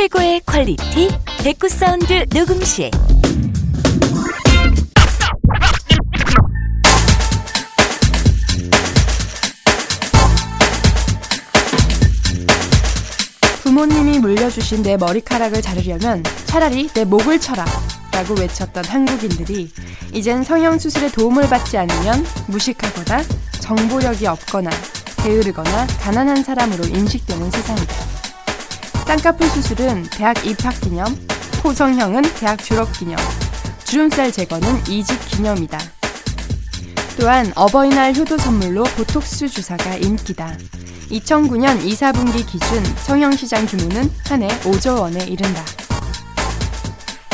최고의 퀄리티 백구 사운드 녹음실. 부모님이 물려주신 내 머리카락을 자르려면 차라리 내 목을 쳐라 라고 외쳤던 한국인들이 이젠 성형수술에 도움을 받지 않으면 무식하거나 정보력이 없거나 게으르거나 가난한 사람으로 인식되는 세상이다. 쌍꺼풀 수술은 대학 입학 기념, 코성형은 대학 졸업 기념, 주름살 제거는 이직 기념이다. 또한 어버이날 효도 선물로 보톡스 주사가 인기다. 2009년 2, 4분기 기준 성형시장 규모는 한 해 5조 원에 이른다.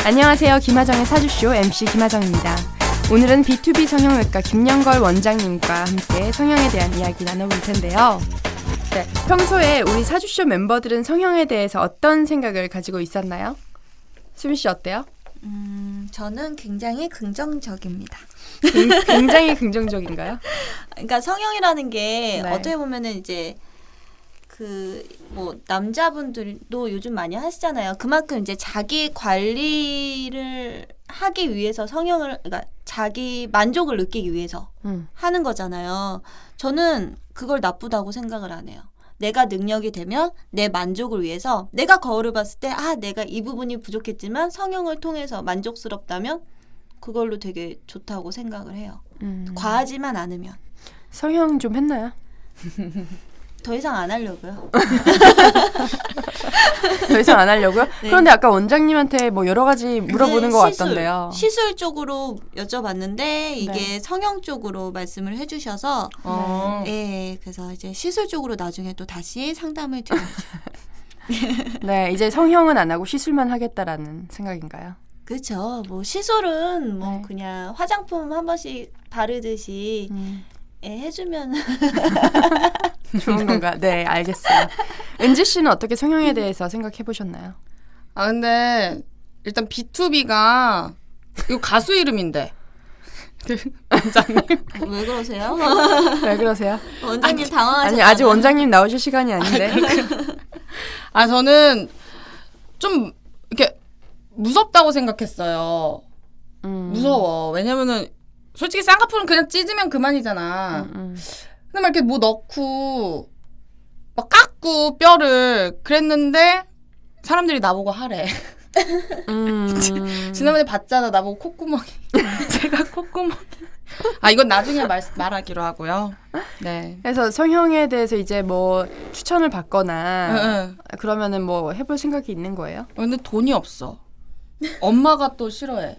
안녕하세요. 김하정의 사주쇼 MC 김하정입니다. 오늘은 B2B 성형외과 김영걸 원장님과 함께 성형에 대한 이야기 나눠볼 텐데요. 네, 평소에 우리 사주쇼 멤버들은 성형에 대해서 어떤 생각을 가지고 있었나요? 수민 씨 어때요? 저는 굉장히 긍정적입니다. 굉장히 긍정적인가요? 그러니까 성형이라는 게 네. 어떻게 보면은 이제 뭐 남자분들도 요즘 많이 하시잖아요. 그만큼 이제 자기 관리를 하기 위해서 그러니까 자기 만족을 느끼기 위해서 하는 거잖아요. 저는 그걸 나쁘다고 생각을 안 해요. 내가 능력이 되면 내 만족을 위해서 내가 거울을 봤을 때 내가 이 부분이 부족했지만 성형을 통해서 만족스럽다면 그걸로 되게 좋다고 생각을 해요. 과하지만 않으면. 성형 좀 했나요? 더 이상 안 하려고요. 더 이상 안 하려고요? 네. 그런데 아까 원장님한테 뭐 여러 가지 물어보는 것 같던데요. 시술 쪽으로 여쭤봤는데 이게 네. 성형 쪽으로 말씀을 해주셔서 그래서 이제 시술 쪽으로 나중에 또 다시 상담을 드려야죠. 네, 이제 성형은 안 하고 시술만 하겠다라는 생각인가요? 그렇죠. 뭐 시술은 뭐 네. 그냥 화장품 한 번씩 바르듯이 해주면 좋은 건가? 네, 알겠어요. 은지 씨는 어떻게 성형에 대해서 생각해 보셨나요? 근데 일단 B2B가 이거 가수 이름인데 원장님 왜 그러세요? 왜 그러세요? 원장님 당황하셨잖아요. 아니, 아직 원장님 나오실 시간이 아닌데. 저는 좀 이렇게 무섭다고 생각했어요. 무서워. 왜냐면은 솔직히 쌍꺼풀은 그냥 찢으면 그만이잖아. 근데 막 이렇게 뭐 넣고 막 깎고 뼈를 그랬는데 사람들이 나보고 하래. 지난번에 봤잖아. 나보고 콧구멍이. 제가 콧구멍이. 이건 나중에 말하기로 하고요. 네. 그래서 성형에 대해서 이제 뭐 추천을 받거나 응. 그러면은 뭐 해볼 생각이 있는 거예요? 근데 돈이 없어. 엄마가 또 싫어해.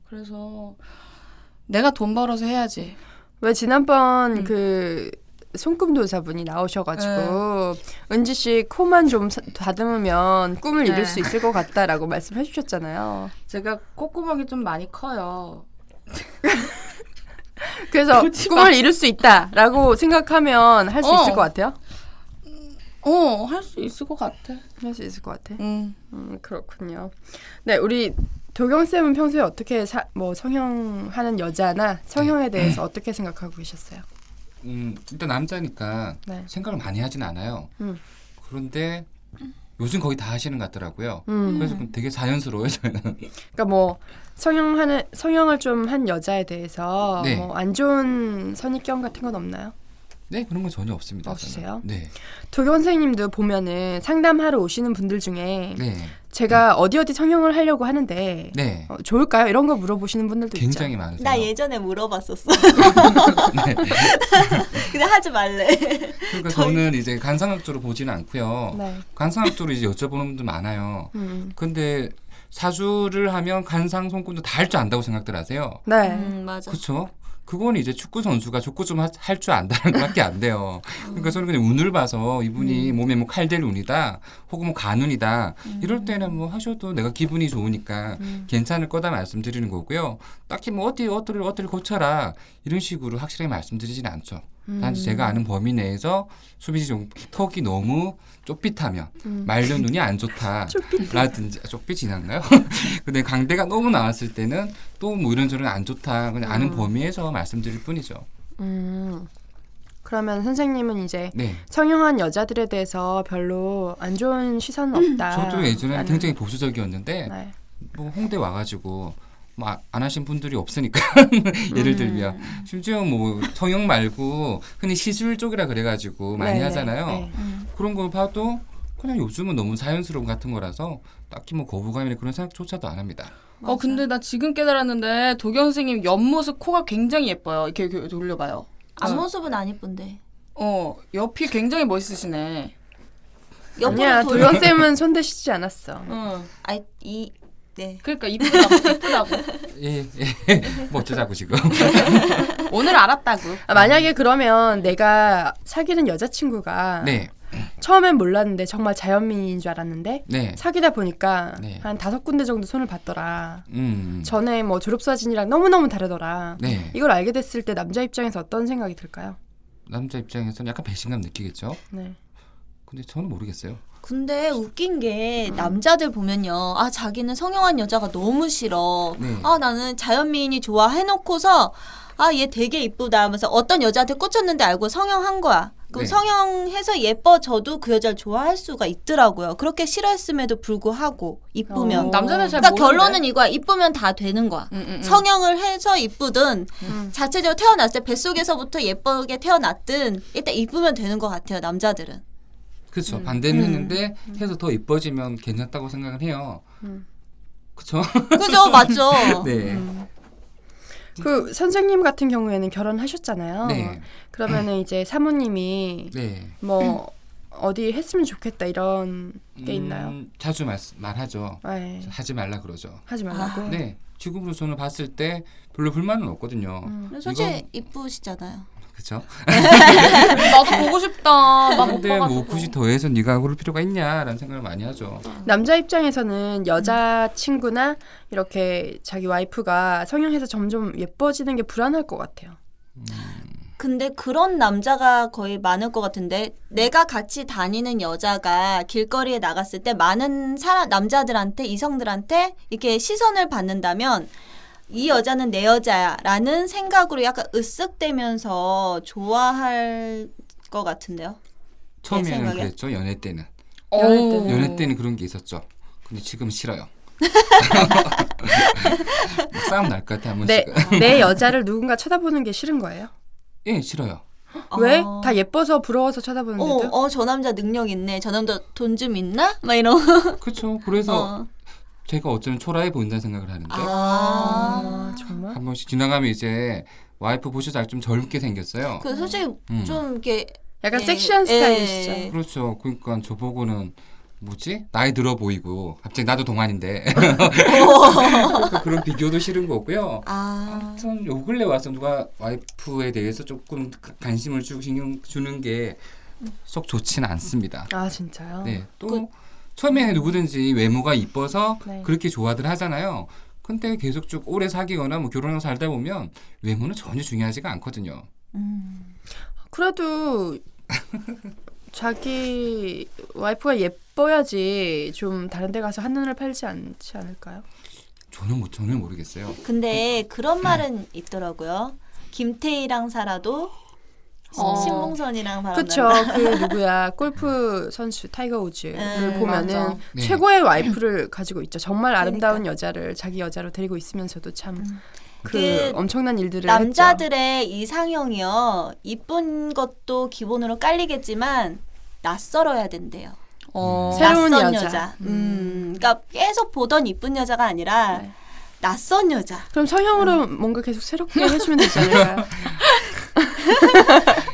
그래서 내가 돈 벌어서 해야지. 왜 지난번 그 손금도 의사분이 나오셔가지고 은지 씨 코만 좀 다듬으면 꿈을 이룰 수 있을 것 같다라고 말씀해 주셨잖아요. 제가 콧구멍이 좀 많이 커요. 그래서 꿈을 이룰 수 있다라고 생각하면 할 수 있을 것 같아요? 할 수 있을 것 같아. 할 수 있을 것 같아. 그렇군요. 네, 우리 도경쌤은 평소에 어떻게 뭐 성형하는 여자나 성형에 대해서 어떻게 생각하고 계셨어요? 일단 남자니까 네. 생각을 많이 하진 않아요. 그런데 요즘 거의 다 하시는 것 같더라고요. 그래서 되게 자연스러워요, 저는. 그러니까 뭐 성형을 좀 한 여자에 대해서 네. 뭐 안 좋은 선입견 같은 건 없나요? 네, 그런 건 전혀 없습니다. 없으세요? 저는. 네. 도경 선생님도 보면은 상담하러 오시는 분들 중에 네. 제가 어디 성형을 하려고 하는데 네. 좋을까요? 이런 거 물어보시는 분들도 굉장히 있죠. 많으세요. 나 예전에 물어봤었어. 네. 근데 하지 말래. 그러니까 저는 이제 간상학적으로 보지는 않고요. 네. 간상학적으로 이제 여쭤보는 분들 많아요. 근데 사주를 하면 간상, 손금도 다 할 줄 안다고 생각들 하세요. 네. 맞아. 그렇죠? 그건 이제 축구 선수가 족구 좀 할 줄 안다는 것밖에 안 돼요. 그러니까 저는 그냥 운을 봐서 이분이 몸에 뭐 칼될 운이다, 혹은 뭐 간운이다. 이럴 때는 뭐 하셔도 내가 기분이 좋으니까 괜찮을 거다 말씀드리는 거고요. 딱히 뭐 어디를 고쳐라 이런 식으로 확실하게 말씀드리지는 않죠. 단지 제가 아는 범위 내에서 수빈 씨 좀 턱이 너무 좁빗하면 말년 눈이 안 좋다라든지 좁빗이 나나요? 근데 강대가 너무 나왔을 때는 또 뭐 이런저런 안 좋다 그냥 아는 범위에서 말씀드릴 뿐이죠. 그러면 선생님은 이제 네. 성형한 여자들에 대해서 별로 안 좋은 시선은 없다. 저도 예전에는 라는- 굉장히 보수적이었는데 네. 뭐 홍대 와가지고 뭐 안 하신 분들이 없으니까 예를 들면 심지어 뭐 성형 말고 흔히 시술 쪽이라 그래가지고 많이 네네. 하잖아요. 네. 그런 거 봐도 그냥 요즘은 너무 자연스러운 같은 거라서 딱히 뭐 거부감이나 그런 생각조차도 안 합니다. 근데 나 지금 깨달았는데 도경 선생님 옆모습 코가 굉장히 예뻐요. 이렇게 돌려봐요. 앞모습은 안 이쁜데. 옆이 굉장히 멋있으시네. 아니야, 옆으로 돌려. 도연쌤은 손대시지 않았어. 네. 그러니까 이쁘다고. 예. 뭐 어쩌자고 지금. 오늘 알았다고. 만약에 그러면 내가 사귀는 여자친구가 네. 처음엔 몰랐는데 정말 자연미인인 줄 알았는데 네. 사귀다 보니까 네. 한 5군데 정도 손을 봤더라. 음. 전에 뭐 졸업사진이랑 너무너무 다르더라. 네. 이걸 알게 됐을 때 남자 입장에서 어떤 생각이 들까요? 남자 입장에서는 약간 배신감 느끼겠죠. 네. 근데 저는 모르겠어요. 근데 웃긴 게 남자들 보면요. 자기는 성형한 여자가 너무 싫어. 네. 나는 자연미인이 좋아 해놓고서 얘 되게 이쁘다 하면서 어떤 여자한테 꽂혔는데 알고 성형한 거야. 그럼 네. 성형해서 예뻐져도 그 여자를 좋아할 수가 있더라고요. 그렇게 싫어했음에도 불구하고 이쁘면. 남자는 잘 그러니까 모르는데. 결론은 이거야. 이쁘면 다 되는 거야. 성형을 해서 이쁘든 자체적으로 태어났을 때 뱃속에서부터 예쁘게 태어났든 일단 이쁘면 되는 것 같아요. 남자들은. 그렇죠. 반대는 했는데 해서 더 이뻐지면 괜찮다고 생각을 해요. 그렇죠? 그죠? 맞죠? 네. 그 선생님 같은 경우에는 결혼하셨잖아요. 네. 그러면은 이제 사모님이 네. 뭐 어디 했으면 좋겠다 이런 게 있나요? 자주 말하죠. 네. 하지 말라 그러죠. 하지 말라고. 네. 지금으로 저는 봤을 때 별로 불만은 없거든요. 솔직히 이쁘시잖아요. 그렇죠? 나도 보고 싶다. 나 못 근데 뭐 봐가지고. 굳이 더해서 네가 그럴 필요가 있냐라는 생각을 많이 하죠. 남자 입장에서는 여자친구나 이렇게 자기 와이프가 성형해서 점점 예뻐지는 게 불안할 것 같아요. 근데 그런 남자가 거의 많을 것 같은데 내가 같이 다니는 여자가 길거리에 나갔을 때 많은 남자들한테 이성들한테 이렇게 시선을 받는다면 이 여자는 내 여자야라는 생각으로 약간 으쓱대면서 좋아할 것 같은데요. 처음에는 생각에? 그랬죠. 연애 때는. 연애 연애 때는 그런 게 있었죠. 근데 지금은 싫어요. 막 싸움 날 것 같아 한 번씩은. 내 여자를 누군가 쳐다보는 게 싫은 거예요? 예, 싫어요. 왜? 다 예뻐서 부러워서 쳐다보는데도? 저 남자 능력 있네. 저 남자 돈 좀 있나? 막 이런. 그렇죠. 그래서 제가 어쩌면 초라해 보인다는 생각을 하는데 정말? 한 번씩 지나가면 이제 와이프 보셔서 좀 젊게 생겼어요. 그 솔직히 좀 이렇게 약간 예, 섹시한 예. 스타일이시죠? 그렇죠. 그러니까 저보고는 뭐지? 나이 들어 보이고 갑자기 나도 동안인데 그런 비교도 싫은 거고요. 아무튼 요 근래 와서 누가 와이프에 대해서 조금 관심을 주고 신경 주는 게 썩 좋지는 않습니다. 아 진짜요? 네. 또 처음에 누구든지 외모가 이뻐서 네. 그렇게 좋아들 하잖아요. 근데 계속 쭉 오래 사귀거나 뭐 결혼하고 살다 보면 외모는 전혀 중요하지가 않거든요. 그래도 자기 와이프가 예뻐야지 좀 다른 데 가서 한눈을 팔지 않지 않을까요? 저는 전혀 모르겠어요. 근데 그런 말은 있더라고요. 김태희랑 살아도 신봉선이랑 그쵸. 바람난다. 그 누구야 골프 선수 타이거 우즈를 보면은 맞아. 네. 최고의 와이프를 가지고 있죠. 정말 아름다운 그러니까. 여자를 자기 여자로 데리고 있으면서도 참 그 그 엄청난 일들을 했죠. 남자들의 이상형이요. 이쁜 것도 기본으로 깔리겠지만 낯설어야 된대요. 새로운 낯선 여자. 그러니까 계속 보던 이쁜 여자가 아니라 네. 낯선 여자. 그럼 성형으로 뭔가 계속 새롭게 해주면 되지 않을까요?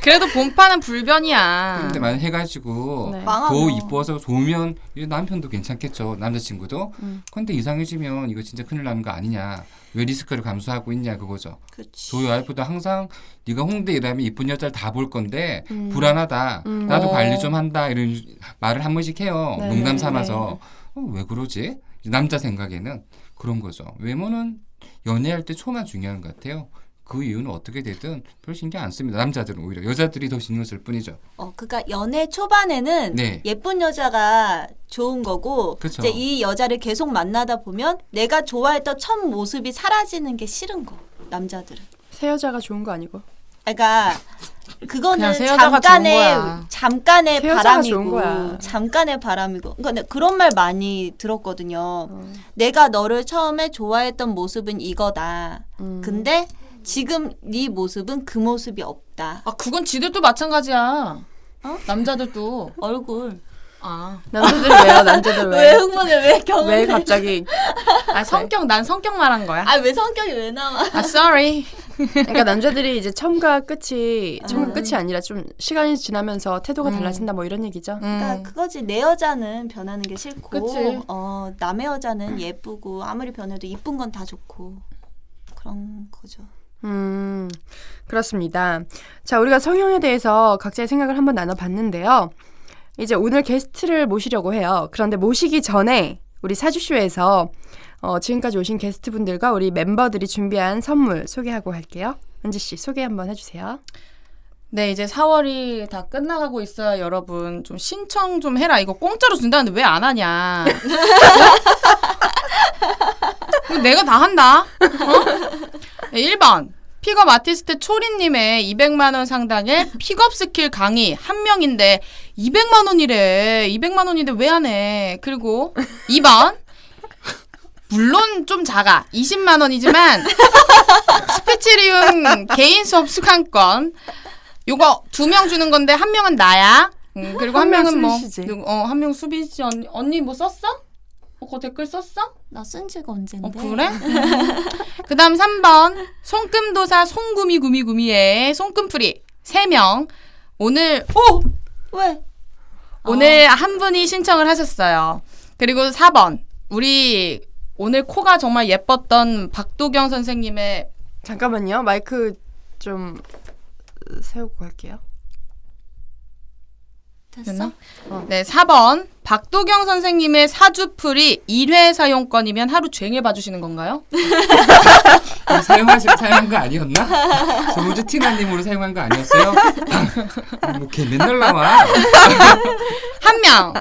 그래도 본판은 불변이야. 근데 만약 해가지고 네. 망하면 더 이뻐서 좋으면 이제 남편도 괜찮겠죠. 남자친구도. 근데 이상해지면 이거 진짜 큰일 나는 거 아니냐. 왜 리스크를 감수하고 있냐 그거죠. 그렇지. 저희 와이프도 항상 네가 홍대 일하면 이쁜 여자를 다 볼 건데 불안하다. 나도 어. 관리 좀 한다. 이런 말을 한 번씩 해요. 네, 농담 네, 삼아서. 왜 그러지? 남자 생각에는 그런 거죠. 외모는 연애할 때 초만 중요한 것 같아요. 그 이유는 어떻게 되든 별 신경 안 씁니다. 남자들은 오히려 여자들이 더 신경 쓸 뿐이죠. 그러니까 연애 초반에는 네. 예쁜 여자가 좋은 거고 그쵸. 이제 이 여자를 계속 만나다 보면 내가 좋아했던 첫 모습이 사라지는 게 싫은 거. 남자들은. 새 여자가 좋은 거 아니고. 그러니까 그거는 새 여자가 좋은 거야. 잠깐의 새 여자가 좋은 거야. 바람이고 잠깐의 바람이고 그러니까 그런 말 많이 들었거든요. 내가 너를 처음에 좋아했던 모습은 이거다. 근데 지금 네 모습은 그 모습이 없다. 아 그건 지들도 마찬가지야. 남자들도. 얼굴. 아, 남자들 왜요? 남자들 왜 왜? 흥분을 왜 경험을? 왜 갑자기? 성격 난 성격 말한 거야. 아왜 성격이 왜 나와? 아 sorry. 그러니까 남자들이 이제 처음과 끝이 아니라 좀 시간이 지나면서 태도가 달라진다 뭐 이런 얘기죠. 그러니까 그거지. 내 여자는 변하는 게 싫고, 그치. 남의 여자는 예쁘고 아무리 변해도 이쁜 건 다 좋고 그런 거죠. 그렇습니다. 자, 우리가 성형에 대해서 각자의 생각을 한번 나눠봤는데요. 이제 오늘 게스트를 모시려고 해요. 그런데 모시기 전에 우리 사주쇼에서 지금까지 오신 게스트분들과 우리 멤버들이 준비한 선물 소개하고 할게요. 은지 씨 소개 한번 해주세요. 네, 이제 4월이 다 끝나가고 있어요, 여러분. 좀 신청 좀 해라. 이거 공짜로 준다는데 왜 안 하냐? 내가 다 한다. 네, 1번. 픽업 아티스트 초리님의 200만 원 상당의 픽업 스킬 강의 한 명인데 200만 원이래. 200만 원인데 왜 안 해? 그리고 2번. 물론 좀 작아. 20만 원이지만 스피치리움 개인 수업 수강권. 요거 2명 주는 건데 한 명은 나야. 그리고 한 명은 뭐 한 명 수비씨 언니 뭐 썼어? 그거 댓글 썼어? 나 쓴 지가 언젠데. 그래? 그다음 3번 손금도사 송구미구미구미의 손금풀이 3명. 오늘 왜? 오늘 한 분이 신청을 하셨어요. 그리고 4번 우리 오늘 코가 정말 예뻤던 박도경 선생님의 잠깐만요. 마이크 좀 세우고 갈게요. 됐어? 네, 4번 박도경 선생님의 사주풀이 1회 사용권이면 하루 종일 봐주시는 건가요? 사용한 거 아니었나? 저 우주 티나님으로 사용한 거 아니었어요? 뭐 걔 맨날 나와. 한 명.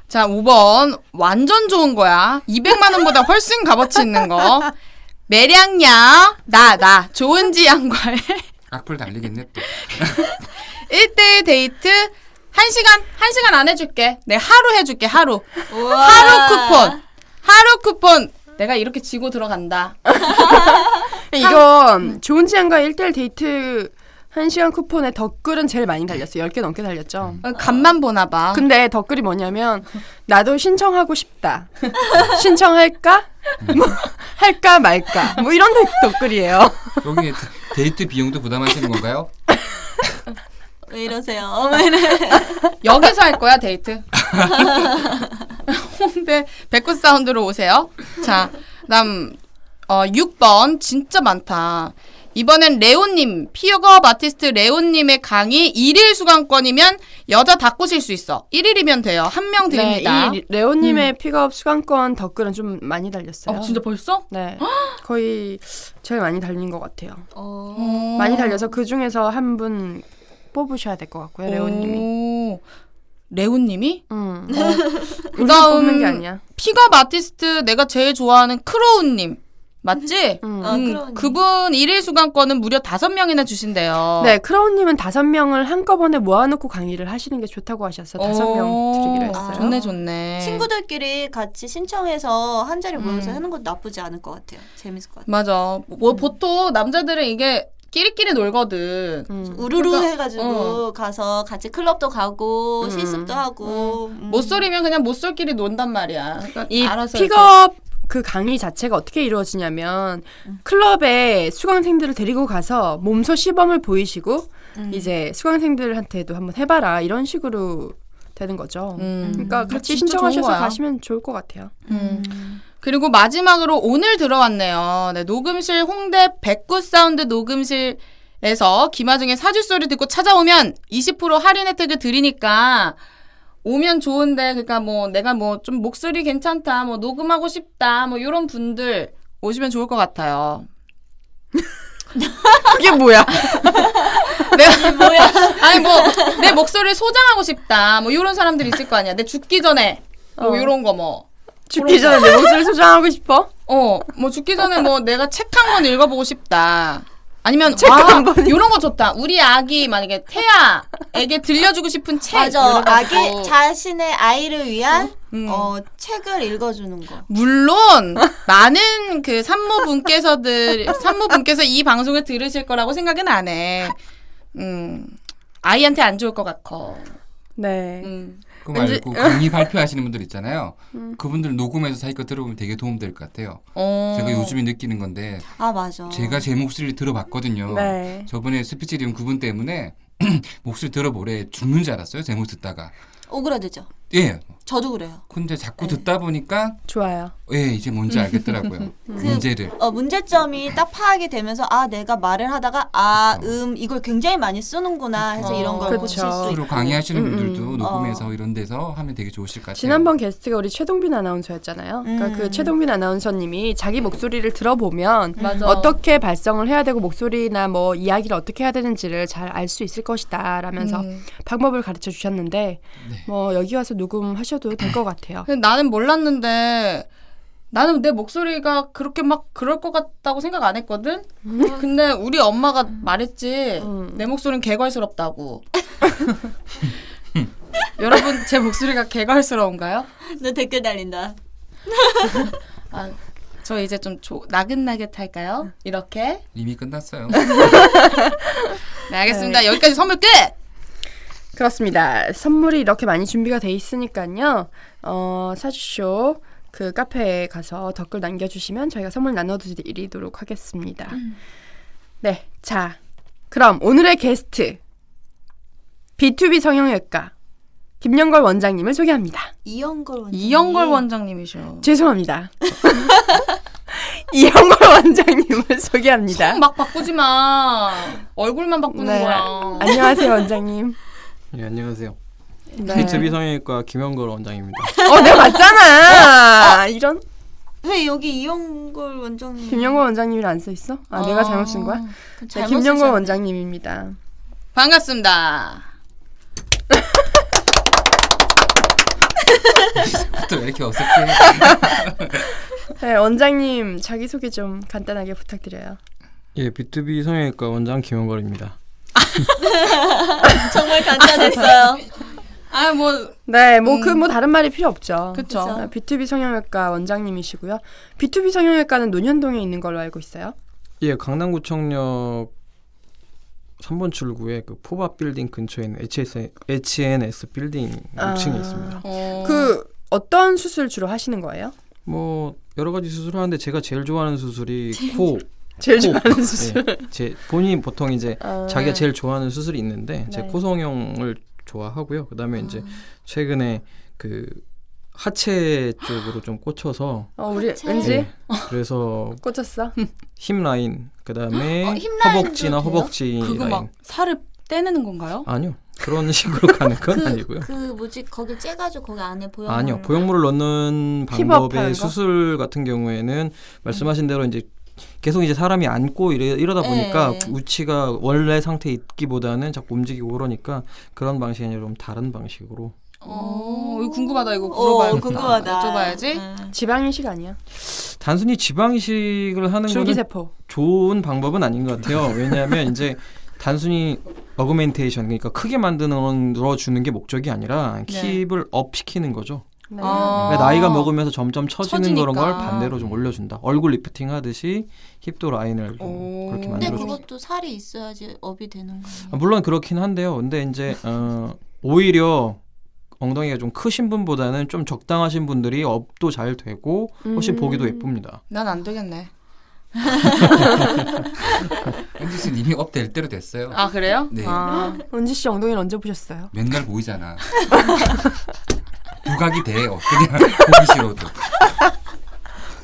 자, 5번 완전 좋은 거야. 200만 원보다 훨씬 값어치 있는 거. 매량야 나 좋은지 양과의 악플 달리겠네 또. 1대1 데이트 1시간 안 해줄게. 내가 하루 해줄게. 하루 쿠폰 내가 이렇게 지고 들어간다. 이건 좋은 지안과 1대1 데이트 1시간 쿠폰에 댓글은 제일 많이 달렸어요. 10개 넘게 달렸죠. 간만 보나 봐. 근데 댓글이 뭐냐면 나도 신청하고 싶다. 신청할까? 뭐 할까 말까? 뭐 이런 댓글이에요. 여기 데이트 비용도 부담하시는 건가요? 왜 이러세요? 여기서 할 거야 데이트. 홍대 백구 사운드로 오세요. 자, 그다음 6번 진짜 많다. 이번엔 레오님, 픽업 아티스트 레오님의 강의 1일 수강권이면 여자 다 꼬실 수 있어. 1일이면 돼요. 한 명 드립니다. 네, 이 레오님의 픽업 수강권 댓글은 좀 많이 달렸어요. 진짜 벌써? 네, 거의 제일 많이 달린 것 같아요. 어. 많이 달려서 그 중에서 한 분 뽑으셔야 될 것 같고요, 레오님이. 레오님이? 우리가 뽑는 게 아니야. 픽업 아티스트 내가 제일 좋아하는 크로우님. 맞지? 크로우님. 그분 1일 수강권은 무려 5명이나 주신대요. 네, 크라운님은 5명을 한꺼번에 모아놓고 강의를 하시는 게 좋다고 하셔서 5명 드리기로 했어요. 좋네. 친구들끼리 같이 신청해서 한 자리 모여서 하는 것도 나쁘지 않을 것 같아요. 재밌을 것 같아요. 맞아. 뭐 보통 남자들은 이게 끼리끼리 놀거든. 우르르 그러니까, 해가지고 가서 같이 클럽도 가고 실습도 하고 못쏠이면 그냥 못쏠끼리 논단 말이야. 그러니까 이 알아서 픽업 그 강의 자체가 어떻게 이루어지냐면 클럽에 수강생들을 데리고 가서 몸소 시범을 보이시고 이제 수강생들한테도 한번 해봐라 이런 식으로 되는 거죠. 그러니까 같이 진짜 신청하셔서 좋은 거야. 가시면 좋을 것 같아요. 그리고 마지막으로 오늘 들어왔네요. 네, 녹음실 홍대 백구 사운드 녹음실에서 김하중의 사주 소리 듣고 찾아오면 20% 할인 혜택을 드리니까 오면 좋은데 그러니까 뭐 내가 뭐 좀 목소리 괜찮다, 뭐 녹음하고 싶다, 뭐 이런 분들 오시면 좋을 것 같아요. 그게 뭐야? 내가 뭐야? 아니 뭐 내 목소리를 소장하고 싶다, 뭐 이런 사람들이 있을 거 아니야. 내 죽기 전에 뭐 이런 거 뭐. 죽기 전에 내 목소리 소장하고 싶어? 뭐 죽기 전에 뭐 내가 책 한 권 읽어보고 싶다. 아니면 이런 거 좋다. 우리 아기 만약에 태아에게 들려주고 싶은 책. 맞아. 아기 이래가지고. 자신의 아이를 위한 책을 읽어주는 거. 물론 많은 그 산모분께서 이 방송을 들으실 거라고 생각은 안 해. 아이한테 안 좋을 것 같고. 네. 그 말고 강의 발표하시는 분들 있잖아요. 그분들 녹음해서 자기 거 들어보면 되게 도움될 것 같아요. 제가 요즘에 느끼는 건데 아 맞아. 제가 제 목소리를 들어봤거든요. 네. 저번에 스피치리움 그분 때문에 목소리 들어보래 죽는 줄 알았어요. 제 목소리 듣다가. 오그라들죠. 예. 저도 그래요. 근데 자꾸 듣다 보니까 좋아요. 예 이제 뭔지 알겠더라고요. 문제를. 문제점이 딱 파악이 되면서 아 내가 말을 하다가 이걸 굉장히 많이 쓰는구나 해서 이런 걸 그쵸. 고칠 수 있고. 스스로 강의하시는 분들도 녹음해서 이런 데서 하면 되게 좋으실 것 같아요. 지난번 게스트가 우리 최동빈 아나운서였잖아요. 그러니까 그 최동빈 아나운서님이 자기 목소리를 들어보면 맞아. 어떻게 발성을 해야 되고 목소리나 뭐 이야기를 어떻게 해야 되는지를 잘 알 수 있을 것이다 라면서 방법을 가르쳐 주셨는데 뭐 여기 와서 녹음하셔도 될 것 같아요. 근데 나는 몰랐는데 나는 내 목소리가 그렇게 막 그럴 것 같다고 생각 안 했거든. 근데 우리 엄마가 말했지. 내 목소리는 개걸스럽다고. 여러분 제 목소리가 개걸스러운가요? 너 댓글 달린다. 저 이제 좀 나긋나긋할까요? 이렇게. 이미 끝났어요. 네, 알겠습니다. 여기까지 선물 끝! 그렇습니다. 선물이 이렇게 많이 준비가 돼 있으니까요. 사주쇼 그 카페에 가서 댓글 남겨주시면 저희가 선물 나눠드리도록 하겠습니다. 네, 자 그럼 오늘의 게스트 B2B 성형외과 김영걸 원장님을 소개합니다. 이영걸 원장님이셔. 죄송합니다. 이영걸 원장님을 소개합니다. 성 막 바꾸지 마. 얼굴만 바꾸는 네. 거야. 안녕하세요 원장님. 네, 안녕하세요. 네. B2B 성형외과 김영걸 원장입니다. 내가 맞잖아. 이런 왜 여기 이영걸 원장님? 김영걸 원장님이 안 써 있어? 내가 잘못 쓴 거야? 네, 김영걸 원장님입니다. 반갑습니다. 또 왜 이렇게 어색해? 네, 원장님 자기소개 좀 간단하게 부탁드려요. 예, B2B 성형외과 원장 김영걸입니다. 정말 간단했어요. 네, 뭐 다른 말이 필요 없죠. 그쵸. B2B 성형외과 원장님이시고요. B2B 성형외과는 논현동에 있는 걸로 알고 있어요. 예, 강남구청역 3번 출구에 그 포밥 빌딩 근처에 있는 HNS 빌딩 6층에 있습니다. 그 어떤 수술 주로 하시는 거예요? 뭐 여러 가지 수술을 하는데 제가 제일 좋아하는 수술이 코. 제일 좋아하는 수술. 예, 제 본인 보통 이제 자기가 제일 좋아하는 수술이 있는데 제 네. 코성형을 좋아하고요. 그다음에 이제 최근에 그 하체 쪽으로 좀 꽂혀서 우리 은지 예, 그래서 꽂혔어? 힙 라인 그다음에 힙 라인도 허벅지나 돼요? 허벅지 그거 라인 막 살을 떼내는 건가요? 아니요 그런 식으로 가는 건 아니고요. 거기 째가지고 거기 안에 보형물. 아니요 보형물을 넣는 힙업하는 방법의 거? 수술 같은 경우에는 말씀하신 대로 이제 계속 이제 사람이 앉고 이러다 보니까 위치가 원래 상태에 있기보다는 자꾸 움직이고 그러니까 그런 방식이 아니라 좀 다른 방식으로. 이거 궁금하다. 이거 물어봐야겠다. 궁금하다. 여쭤봐야지. 지방 이식 아니야? 단순히 지방 이식을 하는 거는 줄기세포. 좋은 방법은 아닌 것 같아요. 왜냐하면 이제 단순히 어그멘테이션 그러니까 크게 만들어 주는 게 목적이 아니라 힙을 업 시키는 거죠. 네. 그러니까 나이가 먹으면서 점점 처지는 처지니까. 그런 걸 반대로 좀 올려준다. 얼굴 리프팅 하듯이 힙도 라인을 좀 그렇게 근데 만들어준다. 그것도 살이 있어야지 업이 되는 거예요. 물론 그렇긴 한데요. 근데 이제 오히려 엉덩이가 좀 크신 분보다는 좀 적당하신 분들이 업도 잘 되고 훨씬 보기도 예쁩니다. 난 안 되겠네. 은지 씨는 이미 업 될 대로 됐어요. 아 그래요? 네. 은지 씨 엉덩이를 언제 보셨어요? 맨날 보이잖아. 부각이 돼요. 그냥 보기 싫어도.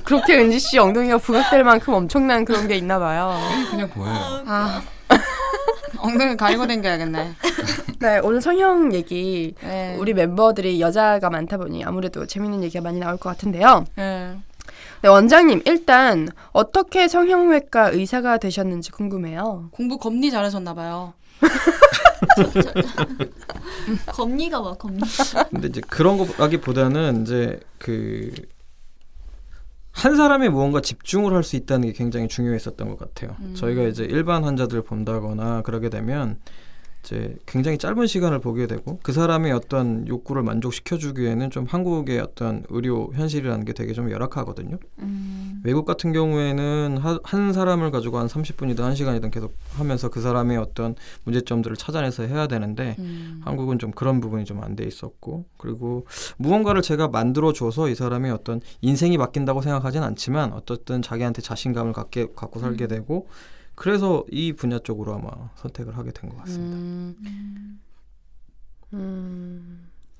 그렇게 은지 씨 엉덩이가 부각될 만큼 엄청난 그런 게 있나 봐요. 그냥 보여요. 엉덩이 가리고 댕겨야겠네. 네, 오늘 성형 얘기 네. 우리 멤버들이 여자가 많다 보니 아무래도 재밌는 얘기가 많이 나올 것 같은데요. 네. 네, 원장님 일단 어떻게 성형외과 의사가 되셨는지 궁금해요. 공부 겁니 잘하셨나 봐요. 겁니가 와 겁니. 근데 이제 그런 거라기보다는 이제 그 한 사람이 무언가 집중을 할 수 있다는 게 굉장히 중요했었던 것 같아요. 저희가 이제 일반 환자들 본다거나 그러게 되면 이제 굉장히 짧은 시간을 보게 되고 그 사람의 어떤 욕구를 만족시켜주기에는 좀 한국의 어떤 의료 현실이라는 게 되게 좀 열악하거든요. 외국 같은 경우에는 한 사람을 가지고 한 30분이든 1시간이든 계속 하면서 그 사람의 어떤 문제점들을 찾아내서 해야 되는데 한국은 좀 그런 부분이 좀 안 돼 있었고 그리고 무언가를 제가 만들어줘서 이 사람의 어떤 인생이 바뀐다고 생각하진 않지만 어떻든 자기한테 자신감을 갖고 살게 되고 그래서 이 분야 쪽으로 아마 선택을 하게 된 것 같습니다.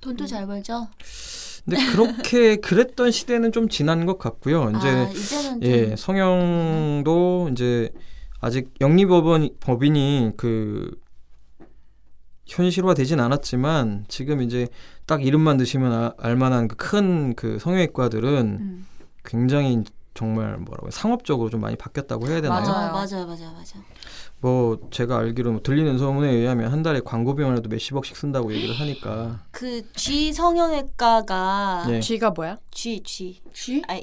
돈도 잘 벌죠. 근데 그렇게 그랬던 시대는 좀 지난 것 같고요. 이제 이제는 예, 성형도 이제 아직 영리법인이 그 현실화되진 않았지만 지금 이제 딱 이름만 드시면 알만한 큰 그 성형외과들은 굉장히 정말 뭐라고 상업적으로 좀 많이 바뀌었다고 해야 되나요? 맞아요. 뭐 제가 알기로 뭐 들리는 소문에 의하면 한 달에 광고 비용이라도 몇십억씩 쓴다고 얘기를 하니까 그 G 성형외과가 예. G가 뭐야? G G?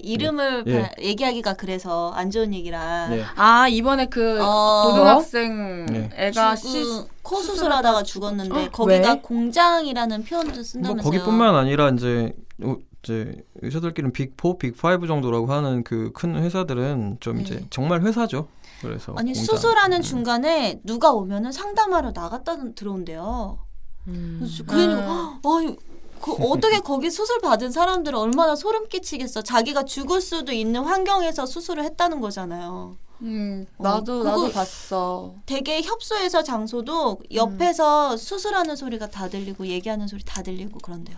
이름을 예. 얘기하기가 그래서 안 좋은 얘기라. 예. 아 이번에 그 고등학생 네. 애가 코 수술하다가 죽었는데 어? 거기가 왜? 공장이라는 표현도 뭐 쓴다면서요. 거기뿐만 아니라 이제 의사들끼리는 빅4, 빅5 정도라고 하는 그 큰 회사들은 좀 이제 정말 회사죠. 그래서 아니 공장. 수술하는 중간에 누가 오면은 상담하러 나갔다 들어온대요. 그래서 그러니까 어떻게 거기 수술 받은 사람들은 얼마나 소름 끼치겠어. 자기가 죽을 수도 있는 환경에서 수술을 했다는 거잖아요. 나도 그거 봤어. 되게 협소해서 장소도 옆에서 수술하는 소리가 다 들리고 얘기하는 소리 다 들리고 그런데요.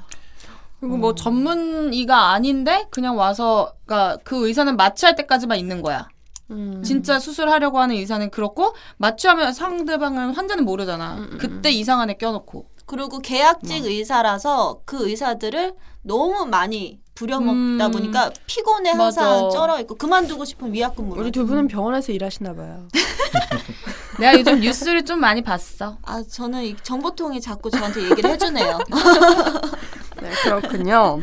그리고 뭐 전문의가 아닌데 그냥 와서 그러니까 그 의사는 마취할 때까지만 있는 거야. 진짜 수술하려고 하는 의사는 그렇고 마취하면 상대방은 환자는 모르잖아. 그때 이상한 애 껴놓고. 그리고 계약직 의사라서 그 의사들을 너무 많이 부려먹다 보니까 피곤해 항상 맞아. 쩔어있고 그만두고 싶은 위약금으로. 우리 두 분은 병원에서 일하시나 봐요. 내가 요즘 뉴스를 좀 많이 봤어. 저는 이 정보통이 자꾸 저한테 얘기를 해주네요. 네, 그렇군요.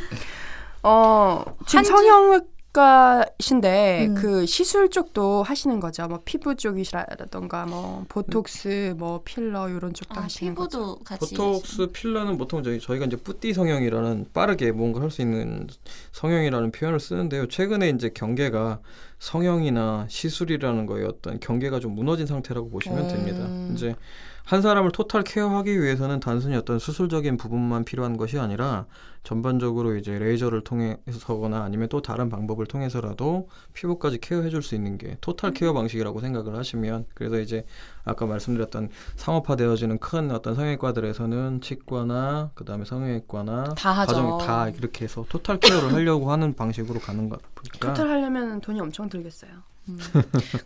지금 성형외과신데 그 시술 쪽도 하시는 거죠? 뭐 피부 쪽이라던가 뭐 보톡스, 뭐 필러 이런 쪽도 하시는 거죠? 피부도 같이. 보톡스 필러는 보통 저희가 이제 뿌띠 성형이라는 빠르게 뭔가 할 수 있는 성형이라는 표현을 쓰는데요. 최근에 이제 경계가 성형이나 시술이라는 거에 어떤 경계가 좀 무너진 상태라고 보시면 됩니다. 이제 한 사람을 토탈 케어하기 위해서는 단순히 어떤 수술적인 부분만 필요한 것이 아니라 전반적으로 이제 레이저를 통해서거나 아니면 또 다른 방법을 통해서라도 피부까지 케어해 줄 수 있는 게 토탈 케어 방식이라고 생각을 하시면 그래서 이제 아까 말씀드렸던 상업화되어지는 큰 어떤 성형외과들에서는 치과나 그다음에 성형외과나 다 하죠. 가정 다 이렇게 해서 토탈 케어를 하려고 하는 방식으로 가는 것 보니까 토탈 하려면 돈이 엄청 들겠어요.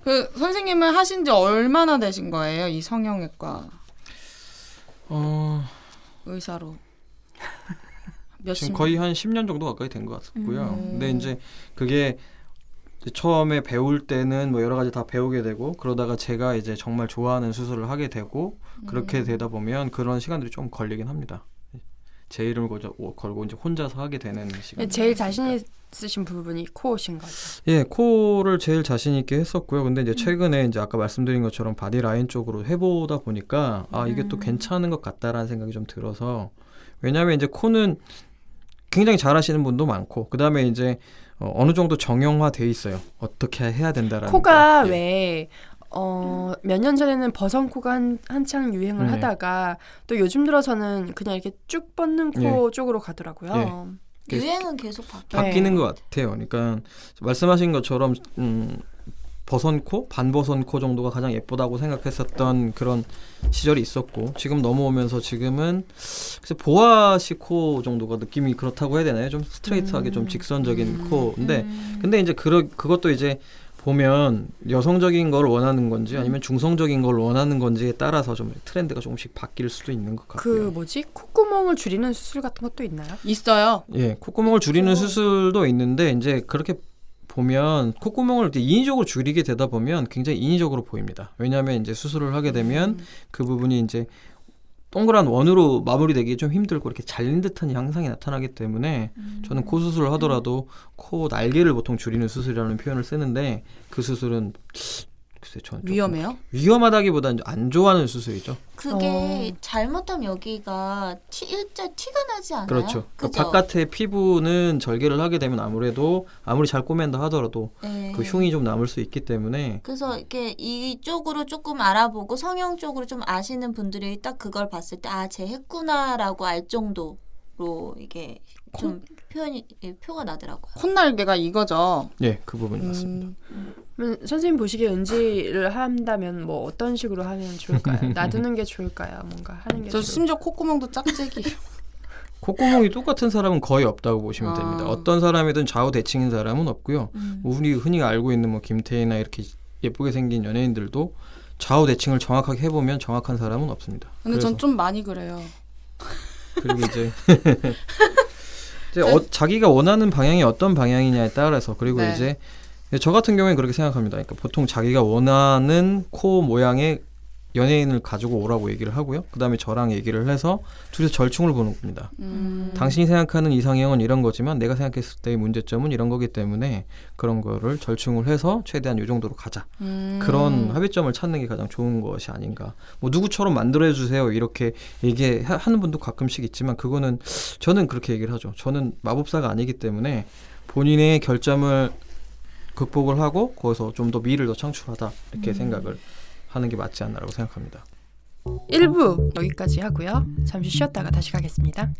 그 선생님은 하신 지 얼마나 되신 거예요? 이 성형외과 의사로. 지금 거의 한 10년 정도 가까이 된 것 같고요. 근데 이제 그게 처음에 배울 때는 뭐 여러 가지 다 배우게 되고 그러다가 제가 이제 정말 좋아하는 수술을 하게 되고 그렇게 되다 보면 그런 시간들이 좀 걸리긴 합니다. 제 이름을 걸고 이제 혼자서 하게 되는 시간. 제일 자신 있으신 부분이 코어신 거죠. 예, 코를 제일 자신 있게 했었고요. 근데 이제 최근에 이제 아까 말씀드린 것처럼 바디 라인 쪽으로 해보다 보니까 이게 또 괜찮은 것 같다라는 생각이 좀 들어서 왜냐하면 이제 코는 굉장히 잘하시는 분도 많고 그 다음에 이제 어느 정도 정형화돼 있어요. 어떻게 해야 된다라는 코가 거. 예. 왜 몇 년 전에는 버선코가 한창 유행을 네. 하다가 또 요즘 들어서는 그냥 이렇게 쭉 뻗는 코 쪽으로 가더라고요. 유행은 계속 바뀌어요. 바뀌는 것 같아요. 그러니까 말씀하신 것처럼 버선코, 반버선코 정도가 가장 예쁘다고 생각했었던 그런 시절이 있었고 지금 넘어오면서 지금은 보아식 코 정도가 느낌이 그렇다고 해야 되나요? 좀 스트레이트하게 좀 직선적인 코인데 근데 이제 그것도 이제 보면 여성적인 걸 원하는 건지 아니면 중성적인 걸 원하는 건지에 따라서 좀 트렌드가 조금씩 바뀔 수도 있는 것 같고요. 콧구멍을 줄이는 수술 같은 것도 있나요? 있어요. 예, 콧구멍을 줄이는 수술도 있는데 이제 그렇게 보면 콧구멍을 이제 인위적으로 줄이게 되다 보면 굉장히 인위적으로 보입니다. 왜냐하면 이제 수술을 하게 되면 그 부분이 이제 동그란 원으로 마무리되기 좀 힘들고 이렇게 잘린 듯한 양상이 나타나기 때문에 저는 코 수술을 하더라도 코 날개를 보통 줄이는 수술이라는 표현을 쓰는데 그 수술은 글쎄 저는 조금 위험해요? 위험하다기보다는 안 좋아하는 수술이죠. 그게 잘못하면 여기가 티가 나지 않아요? 그렇죠. 그죠? 그러니까 바깥의 피부는 절개를 하게 되면 아무래도 아무리 잘 꼬맨다 하더라도 네. 그 흉이 좀 남을 수 있기 때문에 그래서 이렇게 이쪽으로 조금 알아보고 성형 쪽으로 좀 아시는 분들이 딱 그걸 봤을 때 아, 쟤 했구나라고 알 정도로 이게 좀 표가 나더라고요. 콧날개가 이거죠. 예, 그 부분이 맞습니다. 그러면 선생님 보시기에 은지를 한다면 뭐 어떤 식으로 하면 좋을까요? 놔두는 게 좋을까요? 뭔가 하는 게 저 좋을까요? 심지어 콧구멍도 짝짝이. 콧구멍이 똑같은 사람은 거의 없다고 보시면 아. 됩니다. 어떤 사람이든 좌우 대칭인 사람은 없고요. 우리 흔히 알고 있는 뭐 김태희나 이렇게 예쁘게 생긴 연예인들도 좌우 대칭을 정확하게 해보면 정확한 사람은 없습니다. 근데 전 좀 많이 그래요. 그리고 이제 자기가 원하는 방향이 어떤 방향이냐에 따라서 그리고 네. 이제 저 같은 경우에는 그렇게 생각합니다. 그러니까 보통 자기가 원하는 코 모양의 연예인을 가지고 오라고 얘기를 하고요. 그 다음에 저랑 얘기를 해서 둘이서 절충을 보는 겁니다. 당신이 생각하는 이상형은 이런 거지만 내가 생각했을 때의 문제점은 이런 거기 때문에 그런 거를 절충을 해서 최대한 이 정도로 가자. 그런 합의점을 찾는 게 가장 좋은 것이 아닌가. 뭐 누구처럼 만들어주세요 이렇게 얘기하는 분도 가끔씩 있지만 그거는 저는 그렇게 얘기를 하죠. 저는 마법사가 아니기 때문에 본인의 결점을 극복을 하고 거기서 좀 더 미를 더 창출하다 이렇게 생각을 하는 게 맞지 않나라고 생각합니다. 1부 여기까지 하고요. 잠시 쉬었다가 다시 가겠습니다.